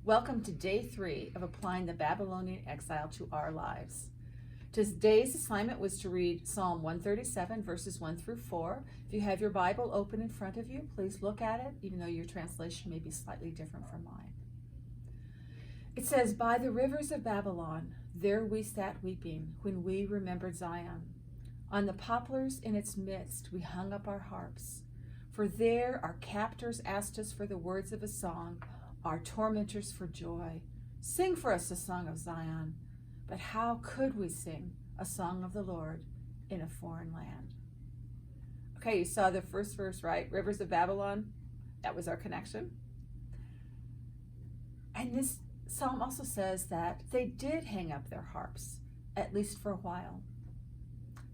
Welcome to day 3 of applying the Babylonian exile to our lives. Today's assignment was to read Psalm 137, verses 1 through 4. If you have your Bible open in front of you, please look at it, even though your translation may be slightly different from mine. It says, "By the rivers of Babylon, there we sat weeping when we remembered Zion. On the poplars in its midst we hung up our harps. For there our captors asked us for the words of a song, our tormentors for joy. Sing for us a song of Zion. But how could we sing a song of the Lord in a foreign land?" Okay, you saw the first verse, right? Rivers of Babylon. That was our connection. And this psalm also says that they did hang up their harps, at least for a while.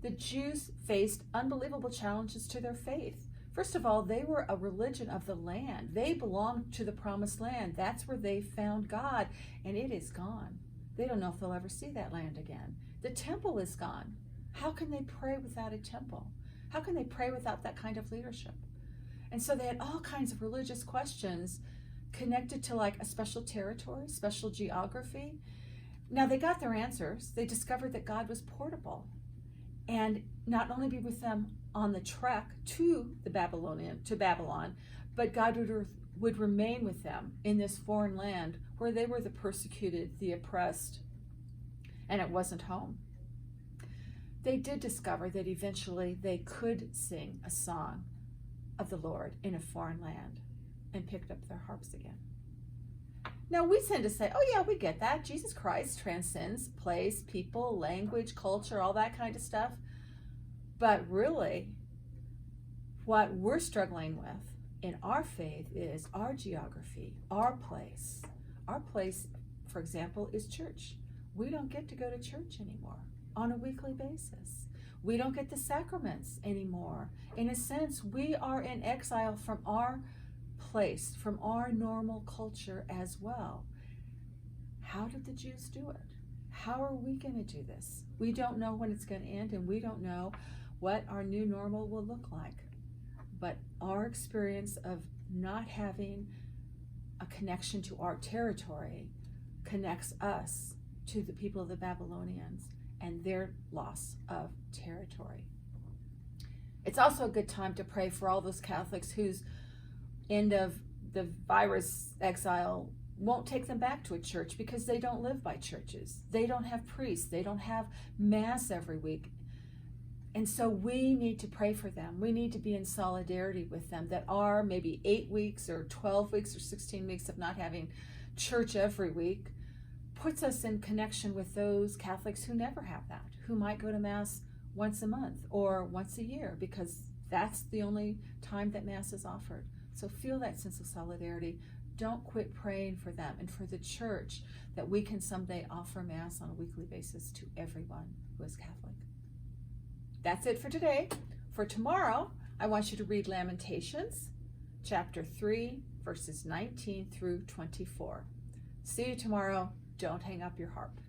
The Jews faced unbelievable challenges to their faith. First of all, they were a religion of the land. They belonged to the promised land. That's where they found God, and it is gone. They don't know if they'll ever see that land again. The temple is gone. How can they pray without a temple? How can they pray without that kind of leadership? And so they had all kinds of religious questions connected to like a special territory, special geography. Now they got their answers. They discovered that God was portable and not only be with them on the trek to Babylon, but God would remain with them in this foreign land where they were the persecuted, the oppressed, and it wasn't home. They did discover that eventually they could sing a song of the Lord in a foreign land and picked up their harps again. Now we tend to say, oh yeah, we get that. Jesus Christ transcends place, people, language, culture, all that kind of stuff. But really, what we're struggling with in our faith is our geography, our place. Our place, for example, is church. We don't get to go to church anymore on a weekly basis. We don't get the sacraments anymore. In a sense, we are in exile from our place, from our normal culture as well. How did the Jews do it? How are we going to do this? We don't know when it's going to end, and we don't know what our new normal will look like. But our experience of not having a connection to our territory connects us to the people of the Babylonians and their loss of territory. It's also a good time to pray for all those Catholics whose end of the virus exile won't take them back to a church because they don't live by churches. They don't have priests. They don't have Mass every week. And so we need to pray for them. We need to be in solidarity with them that are maybe 8 weeks or 12 weeks or 16 weeks of not having church every week puts us in connection with those Catholics who never have that, who might go to Mass once a month or once a year because that's the only time that Mass is offered. So feel that sense of solidarity. Don't quit praying for them and for the church that we can someday offer Mass on a weekly basis to everyone who is Catholic. That's it for today. For tomorrow, I want you to read Lamentations, chapter 3, verses 19 through 24. See you tomorrow. Don't hang up your harp.